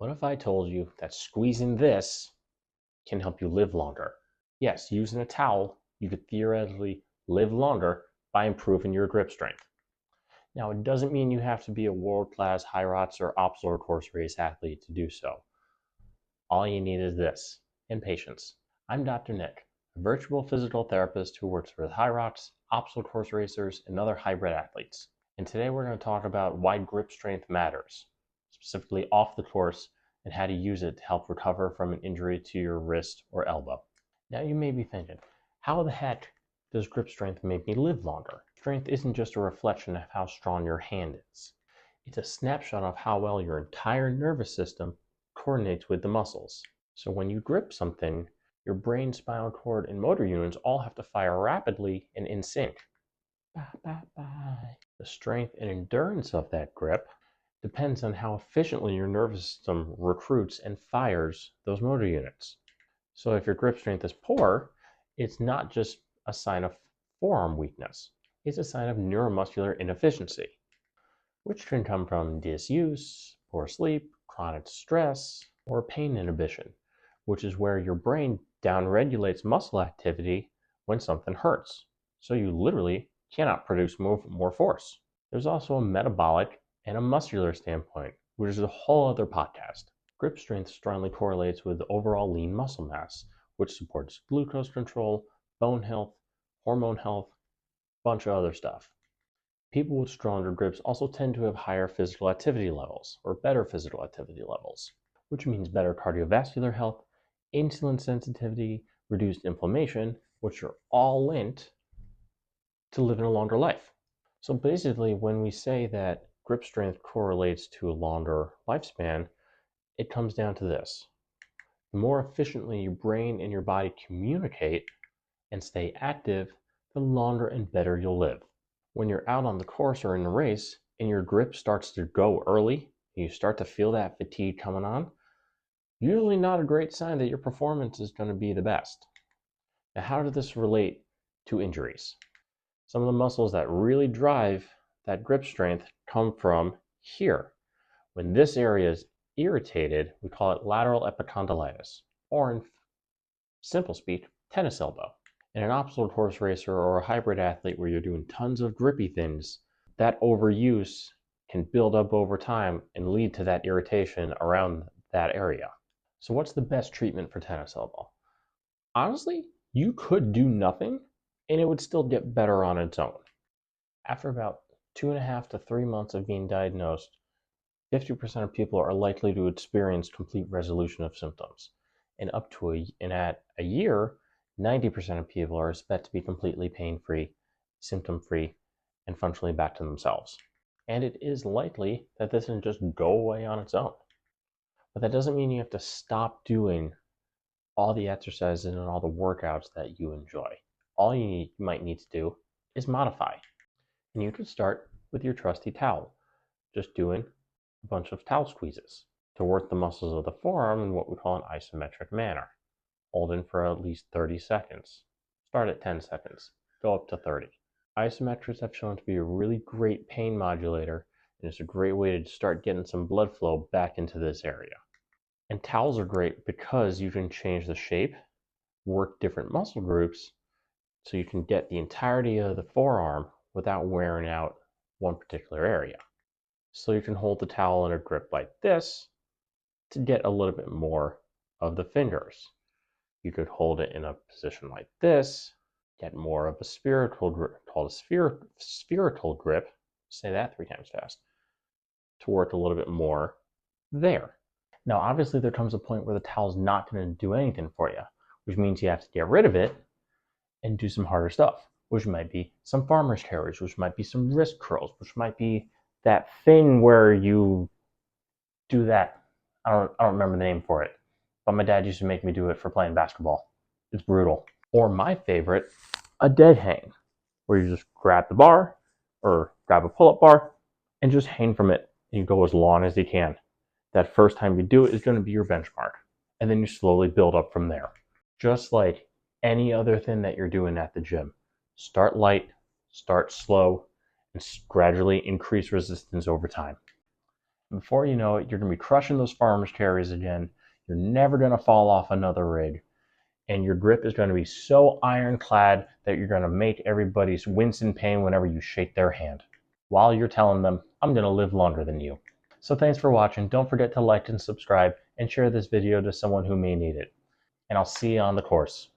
What if I told you that squeezing this can help you live longer? Yes, using a towel, you could theoretically live longer by improving your grip strength. Now, it doesn't mean you have to be a world-class HYROX or obstacle course race athlete to do so. All you need is this, and patience. I'm Dr. Nick, a virtual physical therapist who works with HYROX, obstacle course racers, and other hybrid athletes. And today we're going to talk about why grip strength matters, specifically off the course, and how to use it to help recover from an injury to your wrist or elbow. Now you may be thinking, how the heck does grip strength make me live longer? Strength isn't just a reflection of how strong your hand is. It's a snapshot of how well your entire nervous system coordinates with the muscles. So when you grip something, your brain, spinal cord, and motor units all have to fire rapidly and in sync. The strength and endurance of that grip depends on how efficiently your nervous system recruits and fires those motor units. So if your grip strength is poor, it's not just a sign of forearm weakness. It's a sign of neuromuscular inefficiency, which can come from disuse, poor sleep, chronic stress, or pain inhibition, which is where your brain downregulates muscle activity when something hurts. So you literally cannot produce more force. There's also a metabolic and a muscular standpoint, which is a whole other podcast. Grip strength strongly correlates with overall lean muscle mass, which supports glucose control, bone health, hormone health, a bunch of other stuff. People with stronger grips also tend to have higher physical activity levels, or better physical activity levels, which means better cardiovascular health, insulin sensitivity, reduced inflammation, which are all linked to living a longer life. So basically, when we say that grip strength correlates to a longer lifespan, it comes down to this. The more efficiently your brain and your body communicate and stay active, the longer and better you'll live. When you're out on the course or in a race and your grip starts to go early, and you start to feel that fatigue coming on, usually not a great sign that your performance is going to be the best. Now, how does this relate to injuries? Some of the muscles that really drive that grip strength come from here. When this area is irritated, we call it lateral epicondylitis, or in simple speak, tennis elbow. In an obstacle course racer or a hybrid athlete where you're doing tons of grippy things, that overuse can build up over time and lead to that irritation around that area. So what's the best treatment for tennis elbow? Honestly, you could do nothing and it would still get better on its own. After about 2.5 to 3 months of being diagnosed, 50% of people are likely to experience complete resolution of symptoms. And at a year, 90% of people are expected to be completely pain-free, symptom-free, and functionally back to themselves. And it is likely that this can just go away on its own. But that doesn't mean you have to stop doing all the exercises and all the workouts that you enjoy. All you might need to do is modify. And you could start with your trusty towel, just doing a bunch of towel squeezes to work the muscles of the forearm in what we call an isometric manner. Hold in for at least 30 seconds. Start at 10 seconds, go up to 30. Isometrics have shown to be a really great pain modulator, and it's a great way to start getting some blood flow back into this area. And towels are great because you can change the shape, work different muscle groups, so you can get the entirety of the forearm without wearing out one particular area. So you can hold the towel in a grip like this to get a little bit more of the fingers. You could hold it in a position like this, get more of a spherical grip, called a spherical grip, say that 3 times fast, to work a little bit more there. Now, obviously there comes a point where the towel's not going to do anything for you, which means you have to get rid of it and do some harder stuff, which might be some farmer's carries, which might be some wrist curls, which might be that thing where you do that. I don't remember the name for it, but my dad used to make me do it for playing basketball. It's brutal. Or my favorite, a dead hang, where you just grab the bar or grab a pull-up bar and just hang from it, and you go as long as you can. That first time you do it is going to be your benchmark, and then you slowly build up from there. Just like any other thing that you're doing at the gym. Start light, start slow, and gradually increase resistance over time. Before you know it, you're going to be crushing those farmer's carries again. You're never going to fall off another rig. And your grip is going to be so ironclad that you're going to make everybody's wince in pain whenever you shake their hand, while you're telling them, I'm going to live longer than you. So thanks for watching. Don't forget to like and subscribe and share this video to someone who may need it. And I'll see you on the course.